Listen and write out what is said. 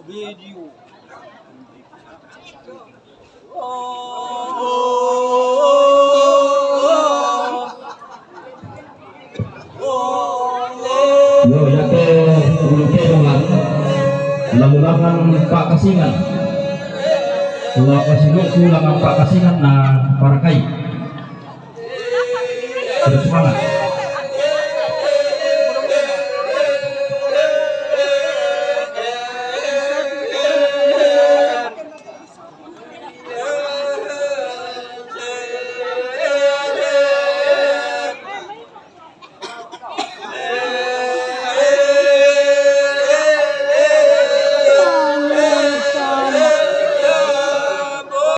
video. Yo ya ke Ulungan lamulangan Pak Kasingan. Dua Kasingan ulangan Pak Kasingan na Parakai. Terus semangat.